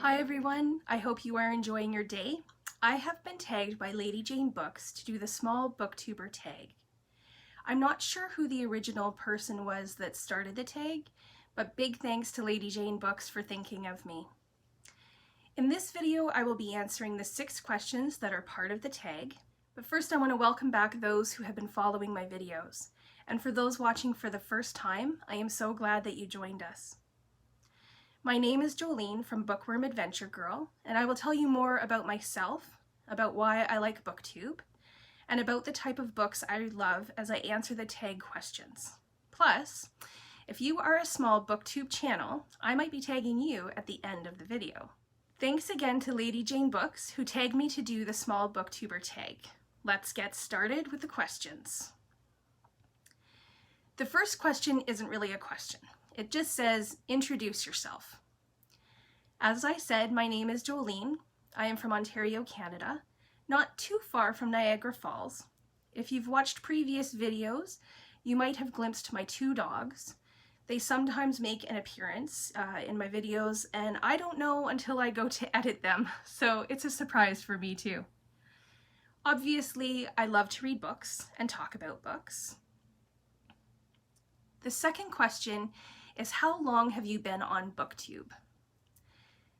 Hi everyone, I hope you are enjoying your day. I have been tagged by Lady Jane Books to do the small booktuber tag. I'm not sure who the original person was that started the tag, but big thanks to Lady Jane Books for thinking of me. In this video, I will be answering the 6 questions that are part of the tag, but first I want to welcome back those who have been following my videos. And for those watching for the first time, I am so glad that you joined us. My name is Jolene from Bookworm Adventure Girl, and I will tell you more about myself, about why I like BookTube, and about the type of books I love as I answer the tag questions. Plus, if you are a small BookTube channel, I might be tagging you at the end of the video. Thanks again to Lady Jane Books who tagged me to do the small booktuber tag. Let's get started with the questions. The first question isn't really a question. It just says, introduce yourself. As I said, my name is Jolene. I am from Ontario, Canada, not too far from Niagara Falls. If you've watched previous videos, you might have glimpsed my 2 dogs. They sometimes make an appearance in my videos, and I don't know until I go to edit them, so it's a surprise for me too. Obviously, I love to read books and talk about books. The second question is, how long have you been on BookTube?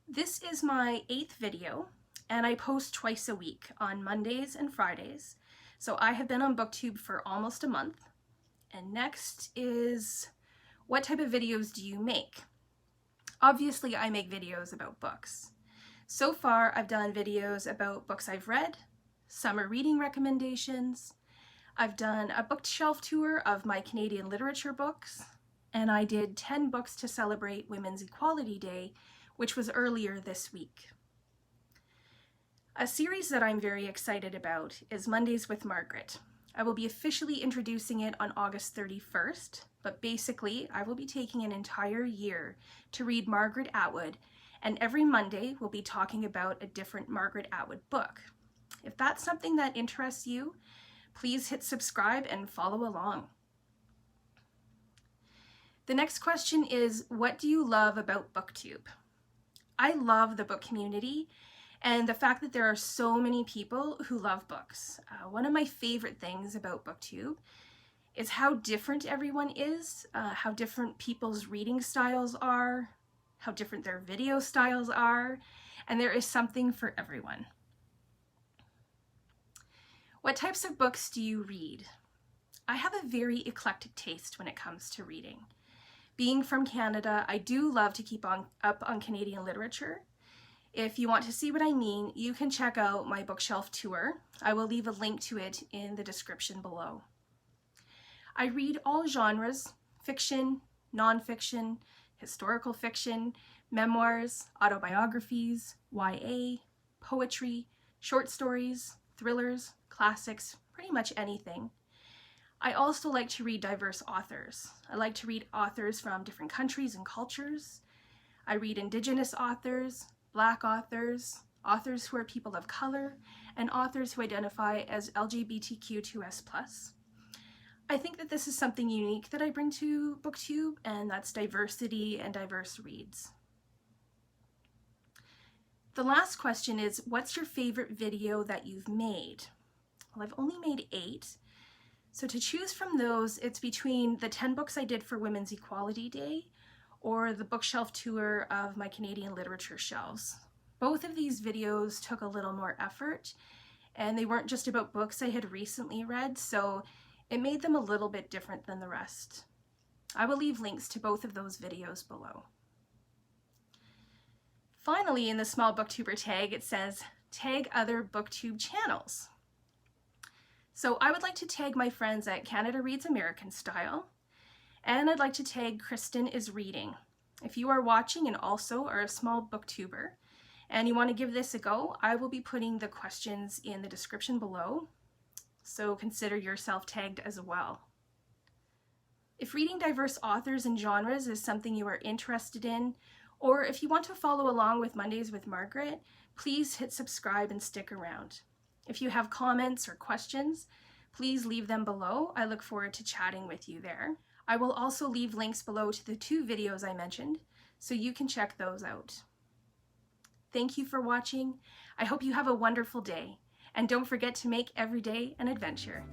This is my 8th video, and I post twice a week on Mondays and Fridays. So I have been on BookTube for almost a month. And next is, what type of videos do you make? Obviously, I make videos about books. So far, I've done videos about books I've read, summer reading recommendations. I've done a bookshelf tour of my Canadian literature books, and I did 10 books to celebrate Women's Equality Day, which was earlier this week. A series that I'm very excited about is Mondays with Margaret. I will be officially introducing it on August 31st, but basically I will be taking an entire year to read Margaret Atwood, and every Monday we'll be talking about a different Margaret Atwood book. If that's something that interests you, please hit subscribe and follow along. The next question is, what do you love about BookTube? I love the book community and the fact that there are so many people who love books. One of my favorite things about BookTube is how different everyone is, how different people's reading styles are, how different their video styles are, and there is something for everyone. What types of books do you read? I have a very eclectic taste when it comes to reading. Being from Canada, I do love to keep up on Canadian literature. If you want to see what I mean, you can check out my bookshelf tour. I will leave a link to it in the description below. I read all genres: fiction, nonfiction, historical fiction, memoirs, autobiographies, YA, poetry, short stories, thrillers, classics, pretty much anything. I also like to read diverse authors. I like to read authors from different countries and cultures. I read Indigenous authors, Black authors, authors who are people of color, and authors who identify as LGBTQ2S+. I think that this is something unique that I bring to BookTube, and that's diversity and diverse reads. The last question is, what's your favorite video that you've made? Well, I've only made 8. So to choose from those, it's between the 10 books I did for Women's Equality Day or the bookshelf tour of my Canadian literature shelves. Both of these videos took a little more effort, and they weren't just about books I had recently read, so it made them a little bit different than the rest. I will leave links to both of those videos below. Finally, in the small booktuber tag, it says, tag other BookTube channels. So I would like to tag my friends at Canada Reads American Style, and I'd like to tag Kristin Is Reading. If you are watching and also are a small booktuber and you want to give this a go, I will be putting the questions in the description below, so consider yourself tagged as well. If reading diverse authors and genres is something you are interested in, or if you want to follow along with Mondays with Margaret, please hit subscribe and stick around. If you have comments or questions, please leave them below. I look forward to chatting with you there. I will also leave links below to the 2 videos I mentioned, so you can check those out. Thank you for watching. I hope you have a wonderful day. And don't forget to make every day an adventure.